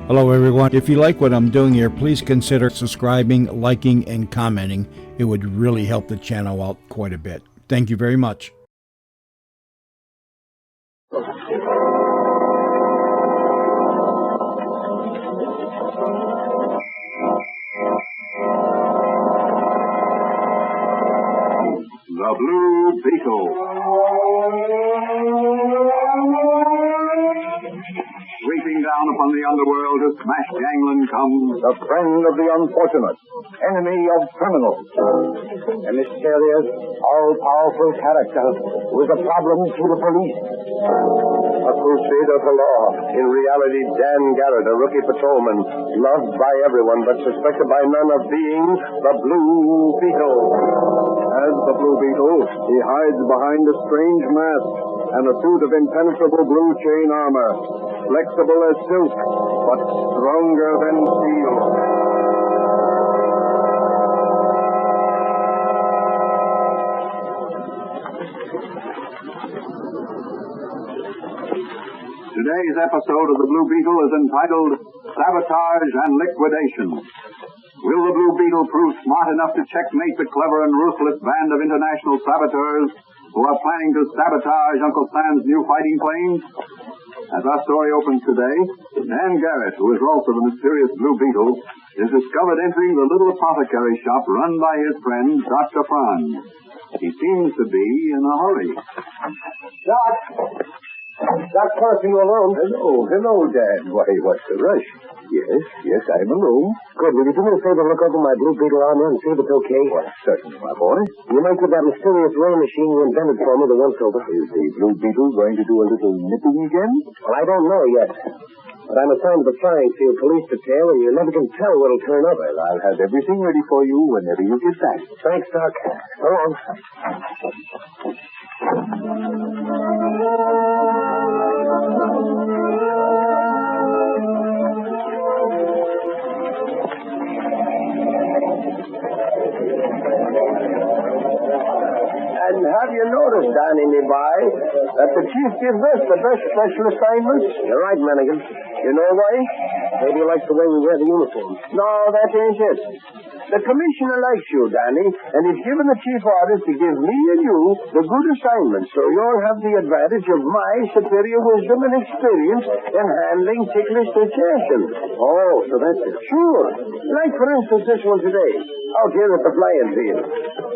Hello everyone. If you like what I'm doing here, please consider subscribing, liking, and commenting. It would really help the channel out quite a bit. Thank you very much. The Blue Beetle. Sweeping down upon the underworld to smash gangland comes the friend of the unfortunate, enemy of criminals. A mysterious, all-powerful character with a problem to the police. A crusader for law. In reality, Dan Garrett, a rookie patrolman, loved by everyone but suspected by none of being the Blue Beetle. As the Blue Beetle, he hides behind a strange mask and a suit of impenetrable blue chain armor, flexible as silk, but stronger than steel. Today's episode of The Blue Beetle is entitled Sabotage and Liquidation. Will the Blue Beetle prove smart enough to checkmate the clever and ruthless band of international saboteurs who are planning to sabotage Uncle Sam's new fighting planes? As our story opens today, Dan Garrett, who is also the mysterious Blue Beetle, is discovered entering the little apothecary shop run by his friend, Dr. Franz. He seems to be in a hurry. Doc! Doc Clark, are you alone? Hello, Dan. Why, what's the rush? Yes, I'm alone. Good. Will you do me a favor, look over my Blue Beetle armor and see if it's okay? Why, certainly, my boy. You might get that mysterious ray machine you invented for me the once over. Is the Blue Beetle going to do a little nipping again? Well, I don't know yet. But I'm assigned to the flying field police detail, and you never can tell what'll turn up. Well, I'll have everything ready for you whenever you get back. Thanks, Doc. Go on. And have you noticed, Danny, nearby, that the chief gives us the best special assignments? You're right, Manigan. You know why? Maybe you like the way we wear the uniforms. No, that ain't it. The commissioner likes you, Danny, and he's given the chief orders to give me and you the good assignments, so you'll have the advantage of my superior wisdom and experience in handling ticklish situations. Oh, so that's it. Sure. Like, for instance, this one today, out here at the flying field.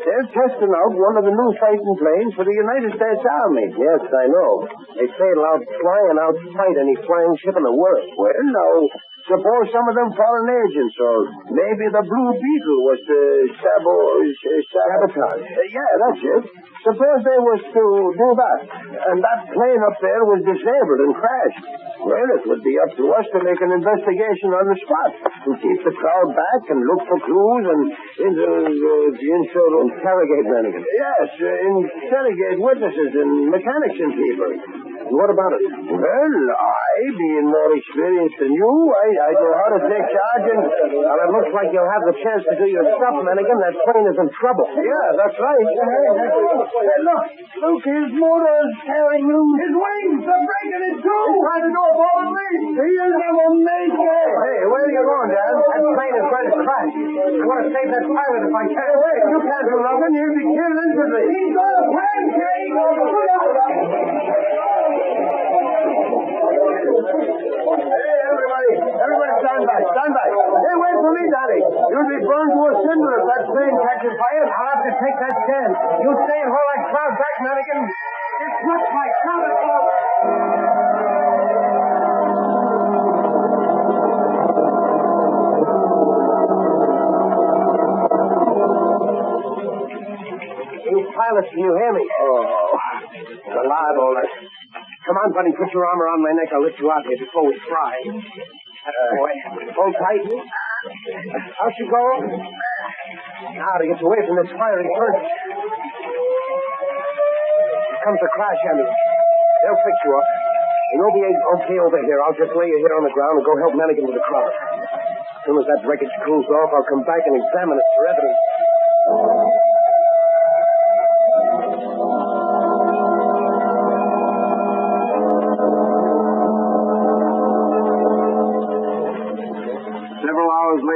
They're testing out one of the new fighting planes for the United States Army. Yes, I know. They say it'll outfly and outfight any flying ship in the world. Well, now, suppose some of them foreign agents, or maybe the Blue Beetle was to sabotage. Yeah, that's it. Suppose they was to do that, and that plane up there was disabled and crashed. Well, it would be up to us to make an investigation on the spot, to keep the crowd back and look for clues and interrogate Manigan. Yes, interrogate witnesses and mechanics and people. What about it? Well, I, being more experienced than you, I know how to take charge and... Well, it looks like you'll have the chance to do your stuff, Manigan. That plane is in trouble. Yeah, that's right. Hey, look, his motor's tearing loose. His wings are breaking in two. He's trying to do a forward lead. He is never make it. Hey, where are you going, Dan? That plane is going to crash. I want to save that pilot if I can. Hey, wait, you can't do nothing. You'll be killed instantly. He's going to pancake. Hey, everybody stand back. Hey, wait for me, Daddy. You'll be burned to a cinder if that plane catches fire. I'll have to take that chance. You stay and hold that crowd back, Manigan. It's much like sabotage. You pilots, can you hear me? Oh, it's alive, all right. Come on, buddy, put your armor on my neck. I'll lift you out here before we fry. Boy, hold tight. Out you go. Now to get you away from this fiery furnace. Here comes the crash, Andy. They'll fix you up. And you'll be okay over here. I'll just lay you here on the ground and go help Manigan with the crowd. As soon as that wreckage cools off, I'll come back and examine it for evidence.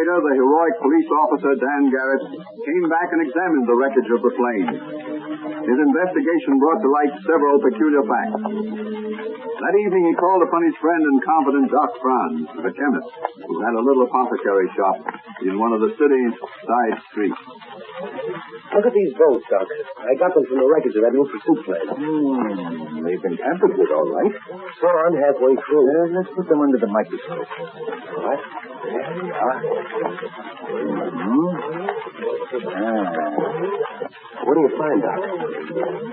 later, the heroic police officer, Dan Garrett, came back and examined the wreckage of the plane. His investigation brought to light several peculiar facts. That evening, he called upon his friend and confidant, Doc Franz, the chemist, who had a little apothecary shop in one of the city's side streets. Look at these boats, Doc. I got them from the wreckage of that new pursuit plane. They've been tampered with, all right. So I'm halfway through. Let's put them under the microscope. What? There we are. What do you find, Doc?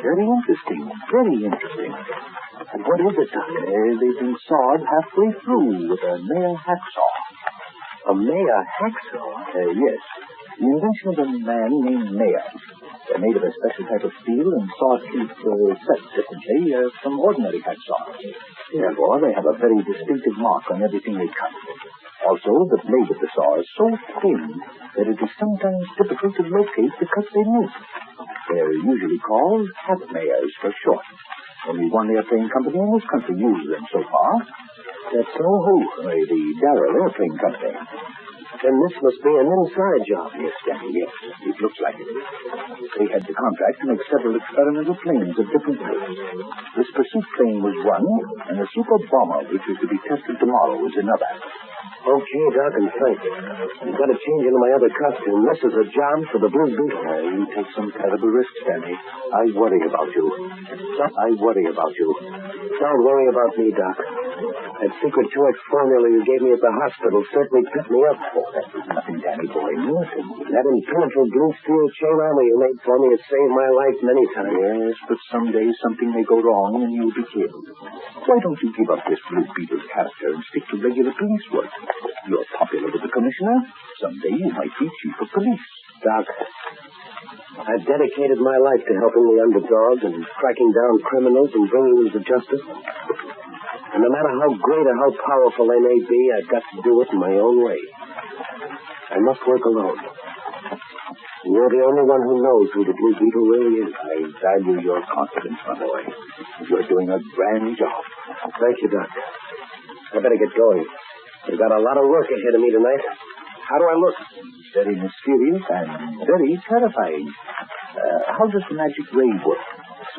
Very interesting. Very interesting. And what is it, Doc? They've been sawed halfway through with a Mayer hacksaw. A Mayer hacksaw? Yes. The invention of a man named Mayer. They're made of a special type of steel and saw-teeth set differently from ordinary hacksaws. Therefore, they have a very distinctive mark on everything they cut. Also, the blade of the saw is so thin that it is sometimes difficult to locate the cut they make. They're usually called half-Mayers for short. Only one airplane company in this country uses them so far. That's who? The Darrell Airplane Company. Then this must be an inside job. Yes, Danny, yes. It looks like it. They had the contract to make several experimental planes of different types. This pursuit plane was one, and the super bomber, which was to be tested tomorrow, was another. Okay, Doc, and thank you. I've got to change into my other costume. This is a job for the Blue Beetle. You take some terrible risks, Danny. I worry about you. Don't worry about me, Doc. That secret 2X formula you gave me at the hospital certainly picked me up. That was nothing, Danny boy. Nothing. That impenetrable blue steel chain armor you made for me has saved my life many times. Yes, but someday something may go wrong and you'll be killed. Why don't you give up this Blue Beetle character and stick to regular police work? You're popular with the commissioner. Someday you might be chief of police. Doc, I've dedicated my life to helping the underdog and tracking down criminals and bringing them to justice. And no matter how great or how powerful they may be, I've got to do it in my own way. I must work alone. You're the only one who knows who the Blue Beetle really is. I value your confidence, my boy. You're doing a grand job. Thank you, Doc. I better get going. I've got a lot of work ahead of me tonight. How do I look? Very mysterious and very terrifying. How does the magic ray work?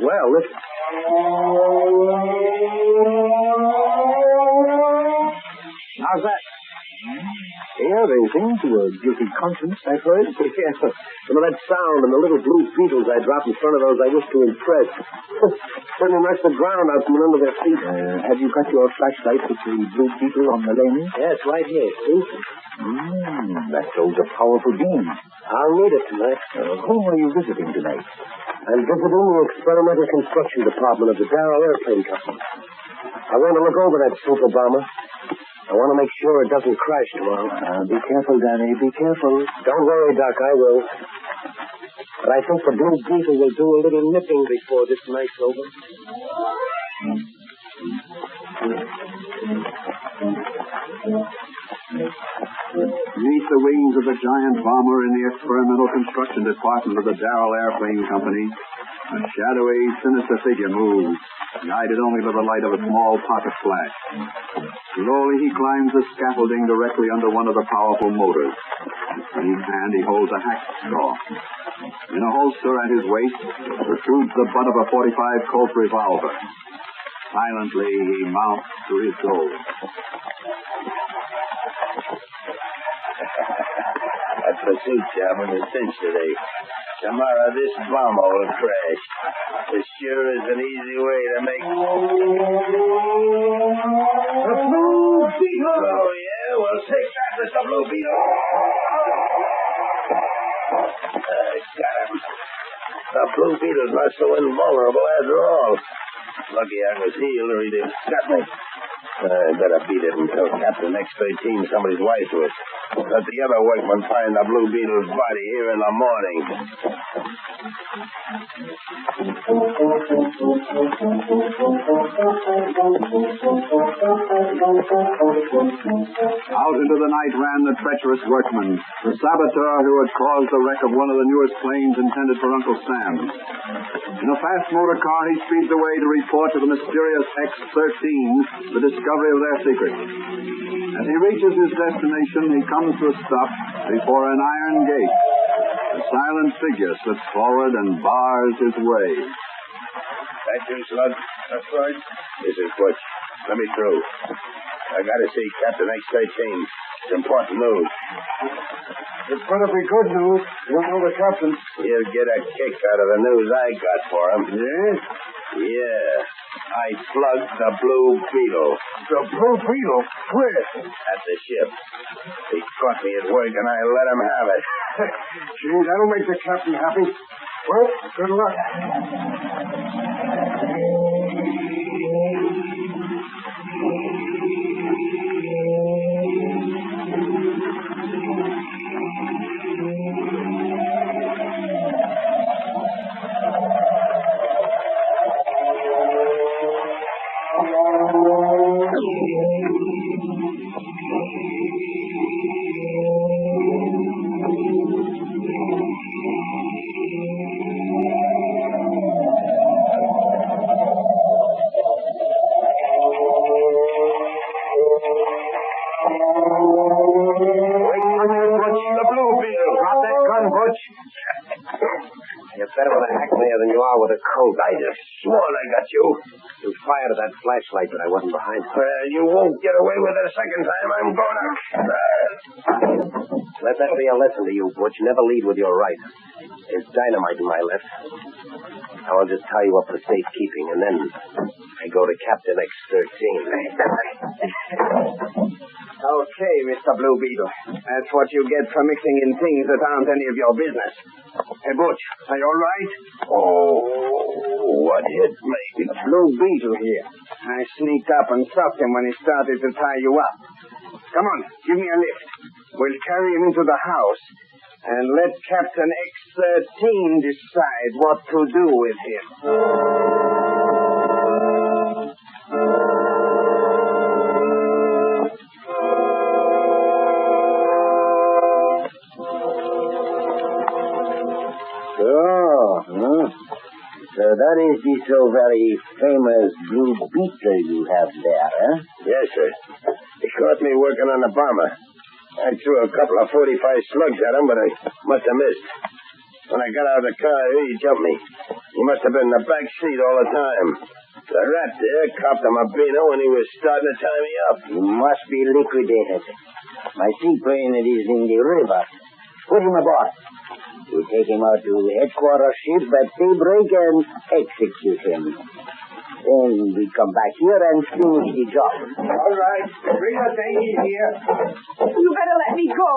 Well, listen. How's that? Yeah, anything to a guilty conscience, I've heard. Yeah, some of that sound and the little blue beetles I drop in front of those I wish to impress. Couldn't rush the ground out from under their feet. Have you got your flashlight with the blue beetle on the lens? Yeah, it's right here. See? That shows a powerful beam. I'll need it tonight. Whom are you visiting tonight? I'm visiting the experimental construction department of the Darrell Airplane Company. I want to look over that super bomber. I want to make sure it doesn't crash tomorrow. Be careful, Danny. Be careful. Don't worry, Doc. I will. But I think the Blue Beetle will do a little nipping before this night's over. Beneath the wings of the giant bomber in the experimental construction department of the Darrell Airplane Company, a shadowy, sinister figure moves, guided only by the light of a small pocket flash. Slowly he climbs the scaffolding directly under one of the powerful motors. In his hand he holds a hacksaw. In a holster at his waist protrudes the butt of a .45 Colt revolver. Silently he mounts to his goal. That pursuit job on the cinch today. Tomorrow this bomber will crash. It sure is an easy way to make... The Blue Beetle! Oh, yeah? Well, take that, Mr. Blue Beetle! Got him. The Blue Beetle's not so invulnerable after all. Lucky I was healed or he'd have got me. I better beat it until Captain X-13 somebody's wife to it. Let the other workmen find the Blue Beetle's body here in the morning. Out into the night ran the treacherous workman, the saboteur who had caused the wreck of one of the newest planes intended for Uncle Sam. In a fast motor car, he speeds away to report to the mysterious X-13 the discovery of their secret. As he reaches his destination, he comes to a stop before an iron gate. A silent figure slips forward and bars his way. That you, Slug? That's right. This is Butch. Let me through. I gotta see Captain X-13. It's important news. It's better be good news. You don't know the captain. He'll get a kick out of the news I got for him. Yes? Yeah. I slugged the Blue Beetle. The Blue Beetle? Where? At the ship. He caught me at work and I let him have it. Gee, that'll make the captain happy. Well, good luck. You're better with a hackmayer than you are with a coat. I just swore I got you. You fired at that flashlight, but I wasn't behind. You won't get away with it a second time. I'm going to... Let that be a lesson to you, Butch. Never lead with your right. There's dynamite in my left. I'll just tie you up for safekeeping, and then I go to Captain X-13. Okay, Mr. Blue Beetle. That's what you get for mixing in things that aren't any of your business. Hey, Butch, are you all right? Oh, what hit me? It's Blue Beetle here. I sneaked up and stopped him when he started to tie you up. Come on, give me a lift. We'll carry him into the house and let Captain X-13 decide what to do with him. So that is the so very famous Blue Beetle you have there, eh? Yes, sir. He caught me working on the bomber. I threw a couple of 45 slugs at him, but I must have missed. When I got out of the car, he jumped me. He must have been in the back seat all the time. The rat there copped him a beano when he was starting to tie me up. You must be liquidated. My seaplane is in the river. Put him aboard. You take him out to headquarters ship at daybreak and execute him. Then we come back here and finish the job. All right. Bring us Amy here. You better let me go.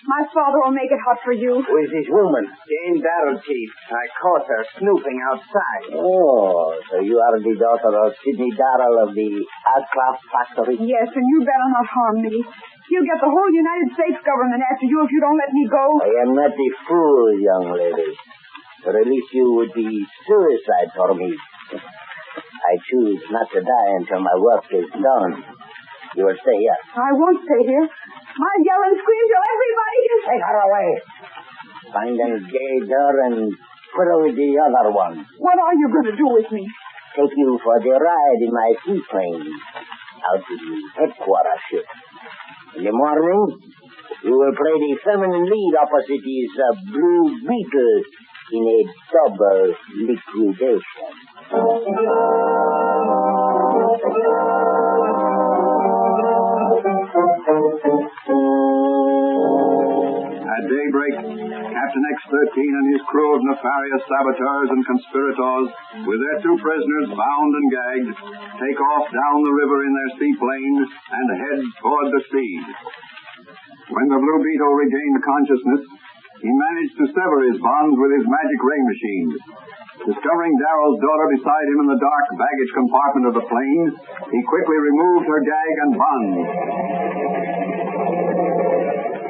My father will make it hot for you. Who is this woman? Jane Darrell, Chief. I caught her snooping outside. Oh, so you are the daughter of Sidney Darrell of the aircraft factory? Yes, and you better not harm me. You'll get the whole United States government after you if you don't let me go. I am not a fool, young lady. But at least you would be suicide for me. I choose not to die until my work is done. You will stay here. I won't stay here. I'll yell and scream till everybody... Take her away. Find and gauge her and put her with the other one. What are you going to do with me? Take you for the ride in my seaplane out to the headquarters ship. In the morning, you will play the feminine lead opposite his Blue Beetle in a double liquidation. At daybreak, Captain X-13 and his crew of nefarious saboteurs and conspirators, with their two prisoners bound and gagged, take off down the river in their seaplane and head toward the sea. When the Blue Beetle regained consciousness, he managed to sever his bonds with his magic ray machine. Discovering Darrell's daughter beside him in the dark baggage compartment of the plane, he quickly removed her gag and bonds.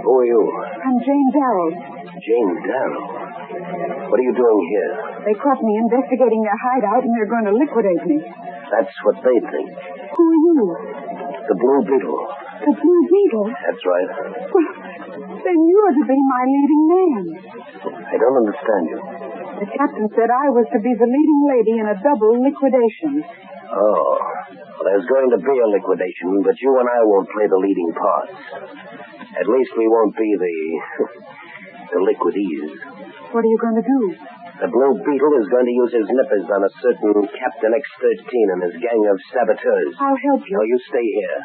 Who are you? I'm Jane Darrell. Jane Darrell. What are you doing here? They caught me investigating their hideout, and they're going to liquidate me. That's what they think. Who are you? The Blue Beetle. The Blue Beetle? That's right. Well, then you're to be my leading man. I don't understand you. The captain said I was to be the leading lady in a double liquidation. Oh. Well, there's going to be a liquidation, but you and I won't play the leading parts. At least we won't be the liquidees. What are you going to do? The Blue Beetle is going to use his nippers on a certain Captain X-13 and his gang of saboteurs. I'll help you. No, you stay here.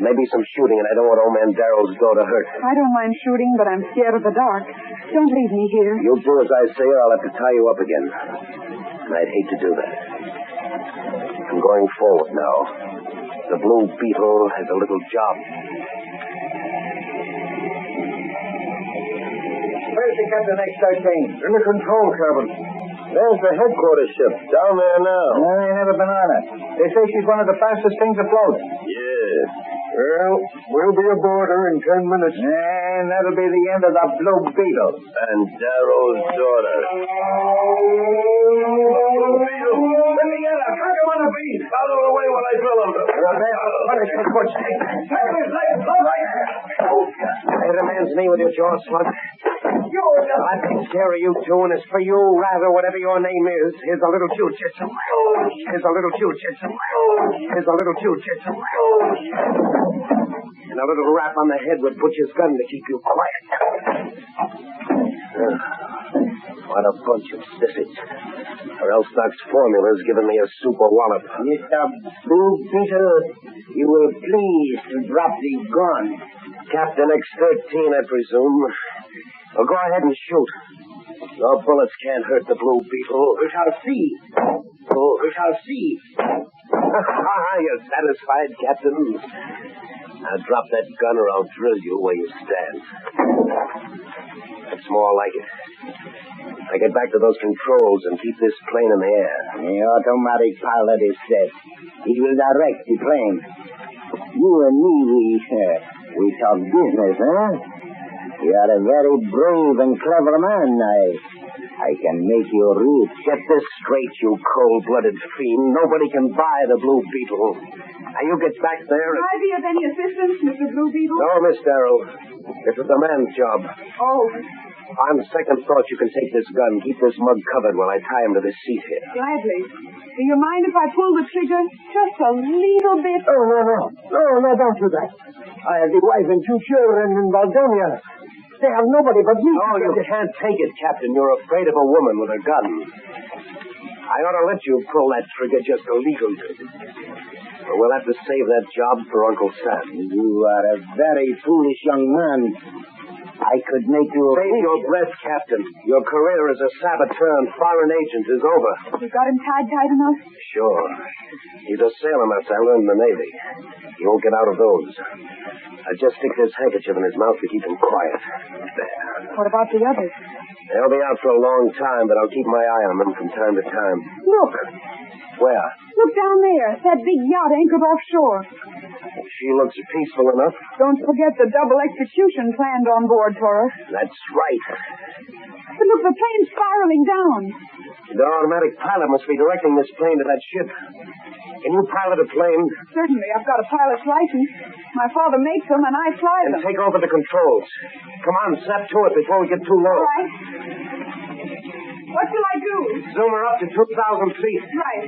Maybe some shooting, and I don't want old man Darrell's door to hurt. I don't mind shooting, but I'm scared of the dark. Don't leave me here. You'll do as I say, or I'll have to tie you up again. And I'd hate to do that. I'm going forward now. The Blue Beetle has a little job. Where's the Captain X-13? In the control cabin. There's the headquarters ship, down there now. I ain't never been on it. They say she's one of the fastest things afloat. Yeah. Well, we'll be aboard her in 10 minutes. And that'll be the end of the Blue Beetle. And Darrow's daughter. Blue Beetle! Let me get her! Crack him on the beat! Out of the way while I drill him. Punish the butch. Take his legs, It reminds me with your jaw slug. I take care of you two, and it's for you, rather, whatever your name is. Here's a little choo-chitsu. Here's a little choo-chitsu. Here's a little choo-chitsu. And a little rap on the head with Butcher's gun to keep you quiet. What a bunch of sissies. Or else Doc's formula's given me a super wallop. Mr. Blue Beetle, you will please to drop the gun. Captain X-13, I presume. Well, go ahead and shoot. Your bullets can't hurt the Blue Beetle. We shall see. Oh. We shall see. You're satisfied, Captain? Now drop that gun or I'll drill you where you stand. That's more like it. I get back to those controls and keep this plane in the air. The automatic pilot is set. He will direct the plane. You and me, we talk business, huh? You are a very brave and clever man. I can make you rich. Get this straight, you cold-blooded fiend. Nobody can buy the Blue Beetle. Now you get back there and... Can I be of any assistance, Mr. Blue Beetle? No, Miss Darrell. This is a man's job. Oh, On second thought, you can take this gun. Keep this mug covered while I tie him to this seat here. gladly. Do you mind if I pull the trigger just a little bit? Oh, no, don't do that. I have the wife and 2 children in Valdonia. They have nobody but me. Oh, you can't take it, Captain. You're afraid of a woman with a gun. I ought to let you pull that trigger just illegally. But we'll have to save that job for Uncle Sam. You are a very foolish young man. I could make you... Save your breath, Captain. Your career as a saboteur and foreign agent is over. You got him tied tight enough? Sure. He's a sailor, Miss. I learned in the Navy. He won't get out of those. I just stick this handkerchief in his mouth to keep him quiet. There. What about the others? They'll be out for a long time, but I'll keep my eye on them from time to time. Look. Where? Look down there. That big yacht anchored offshore. She looks peaceful enough. Don't forget the double execution planned on board for us. That's right. But look, the plane's spiraling down. The automatic pilot must be directing this plane to that ship. Can you pilot a plane? Certainly. I've got a pilot's license. My father makes them, and I fly And them. take over the controls. Come on, snap to it before we get too low. All right. What shall I do? Zoom her up to 2,000 feet. Right.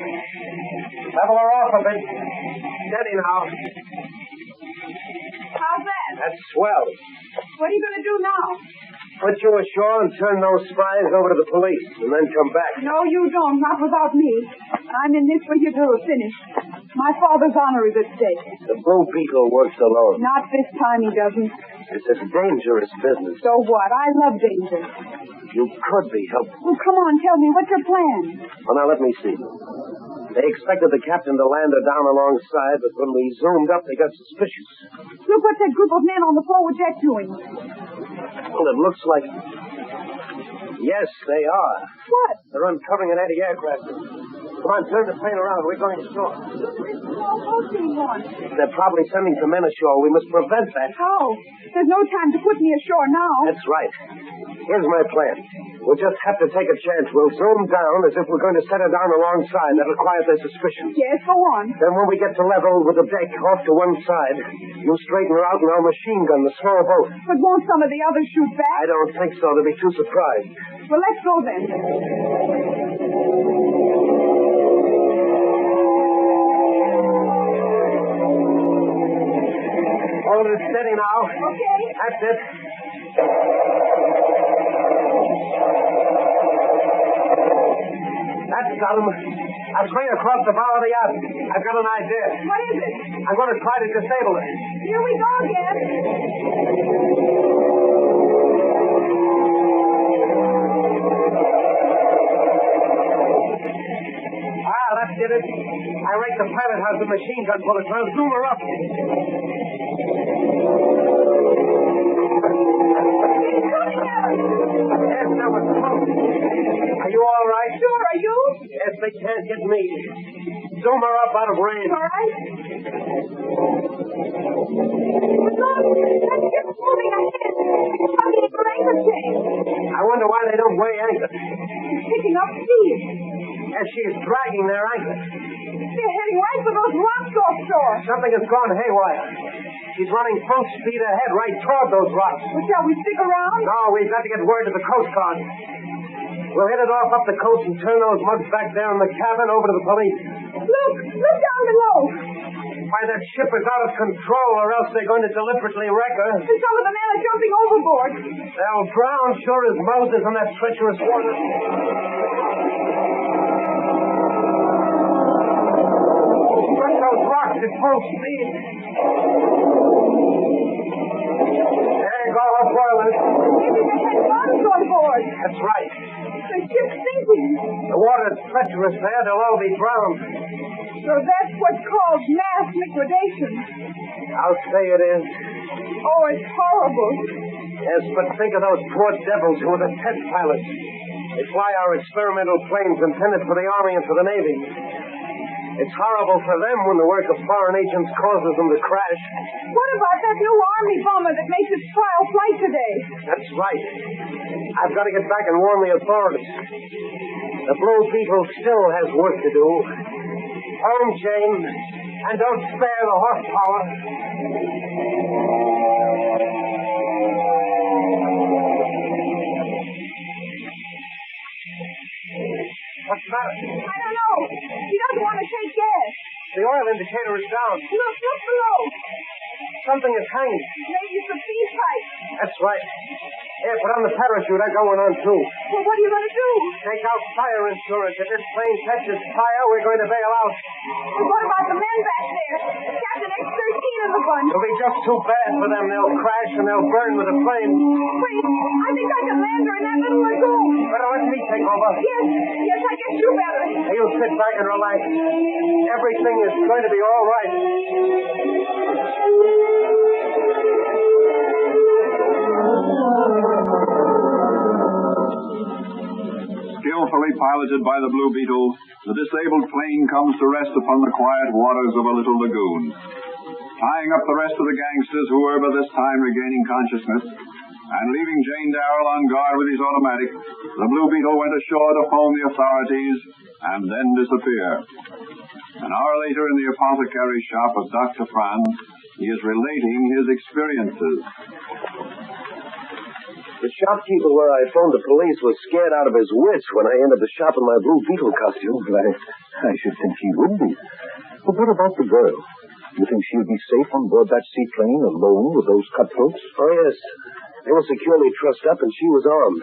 Level her off a bit. Steady now. How's that? That's swell. What are you going to do now? Put you ashore and turn those spies over to the police, and then come back. No, you don't. Not without me. I'm in this for you till we're finished. My father's honor is at stake. The Blue Beetle works alone. Not this time he doesn't. It's a dangerous business. So what? I love danger. You could be helpful. Well, come on, tell me. What's your plan? Well, now let me see. They expected the captain to land her down alongside, but when we zoomed up, they got suspicious. Look, what's that group of men on the forward deck doing? Well, it looks like... Yes, they are. What? They're uncovering an anti-aircraft. Come on, turn the plane around. We're going ashore. Which small boat do you want? They're probably sending some men ashore. We must prevent that. How? There's no time to put me ashore now. That's right. Here's my plan. We'll just have to take a chance. We'll zoom down as if we're going to set her down alongside. That'll quiet their suspicions. Yes, go on. Then when we get to level with the deck off to one side, you straighten her out and I'll machine gun the small boat. But won't some of the others shoot back? I don't think so. They'll be too surprised. Well, let's go then. Hold it steady now. Okay. That's it. That's got him. I'm swing across the bow of the yacht. I've got an idea. What is it? I'm going to try to disable it. Here we go again. That did it. I rate the pilot has the machine gun bullets. I'll zoom her up. Yes, that was close. Are you all right? Sure, are you? Yes, they can't get me. Zoom her up out of range. All right. Look, that ship's moving ahead. It's coming for anchor chain. I wonder why they don't weigh anchor. It's picking up speed. Yes, she is dragging their anchor. They're heading right for those rocks offshore. Something has gone haywire. She's running full speed ahead right toward those rocks. Well, shall we stick around? No, we've got to get word to the Coast Guard. We'll head it off up the coast and turn those mugs back there in the cabin over to the police. Look down below. Why, that ship is out of control, or else they're going to deliberately wreck her. And some of the men are jumping overboard. They'll drown sure as Moses in that treacherous water. Run those rocks at full speed. There you go, up boilers. Maybe they had bombs on board. That's right. The ship's sinking. The water's treacherous there. They'll all be drowned. So that's what's called mass liquidation. I'll say it is. Oh, it's horrible. Yes, but think of those poor devils who are the test pilots. They fly our experimental planes intended for the Army and for the Navy. It's horrible for them when the work of foreign agents causes them to crash. What about that new Army bomber that makes its trial flight today? That's right. I've got to get back and warn the authorities. The Blue Beetle still has work to do. Home, Jane, and don't spare the horsepower. What's the matter? I don't know. He doesn't want to take gas. The oil indicator is down. Look below. Something is hanging. Maybe it's a feed pipe. That's right. Here, put on the parachute. I got one on, too. Well, what are you going to do? Take out fire insurance. If this plane catches fire, we're going to bail out. And what about the men back there? Captain X-13 in the bunch. It'll be just too bad for them. They'll crash and they'll burn with the plane. Wait, I think I can land her in that little lagoon. Better let me take over. Yes, I guess you better. Now, you sit back and relax. Everything is going to be all right. Skillfully piloted by the Blue Beetle, the disabled plane comes to rest upon the quiet waters of a little lagoon. Tying up the rest of the gangsters, who were by this time regaining consciousness, and leaving Jane Darrell on guard with his automatic, the Blue Beetle went ashore to phone the authorities and then disappear. An hour later, in the apothecary shop of Dr. Franz, he is relating his experiences. The shopkeeper where I phoned the police was scared out of his wits when I entered the shop in my Blue Beetle costume. I should think he would be. But what about the girl? You think she'll be safe on board that seaplane alone with those cutthroats? Oh, yes. They were securely trussed up and she was armed.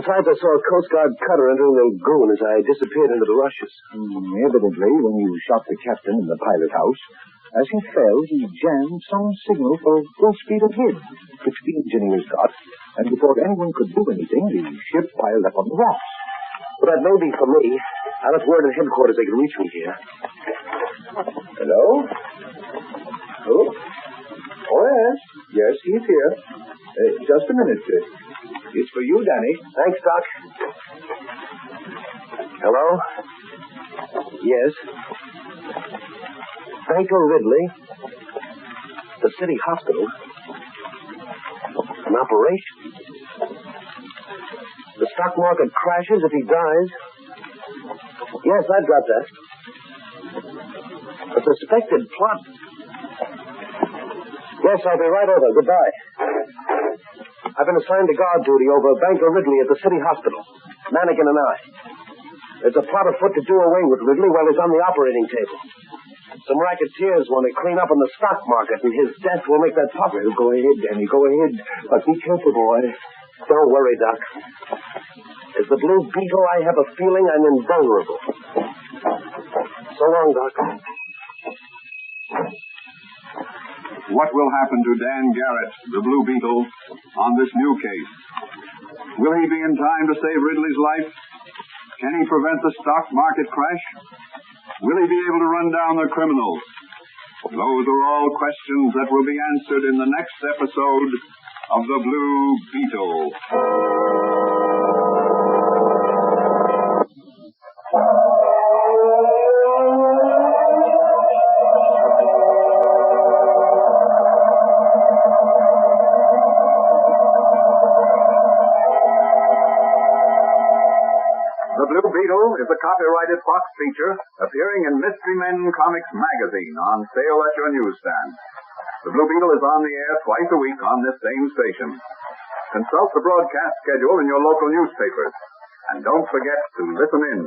Besides, I saw a Coast Guard cutter entering the lagoon as I disappeared into the rushes. Evidently, when you shot the captain in the pilot house, as he fell, he jammed some signal for full speed ahead, which the engineers got, and before anyone could do anything, the ship piled up on the rocks. But that may be for me. I left word at headquarters they can reach me here. Hello? Oh? Oh, yes. Yes, he's here. Just a minute. It's for you, Danny. Thanks, Doc. Hello? Yes. Banker Ridley. The city hospital. An operation. The stock market crashes if he dies. Yes, I've got that. A suspected plot. Yes, I'll be right over. Goodbye. I've been assigned to guard duty over Banker Ridley at the city hospital. Mannequin and I. There's a plot afoot to do away with Ridley while he's on the operating table. Some racketeers want to clean up on the stock market, and his death will make that possible. Well, go ahead, Danny. Go ahead. But be careful, boy. Don't worry, Doc. As the Blue Beetle, I have a feeling I'm invulnerable. So long, Doc. What will happen to Dan Garrett, the Blue Beetle, on this new case? Will he be in time to save Ridley's life? Can he prevent the stock market crash? Will he be able to run down the criminals? Those are all questions that will be answered in the next episode of The Blue Beetle. The Blue Beetle is a copyrighted Fox feature appearing in Mystery Men Comics magazine on sale at your newsstand. The Blue Beetle is on the air twice a week on this same station. Consult the broadcast schedule in your local newspapers. And don't forget to listen in.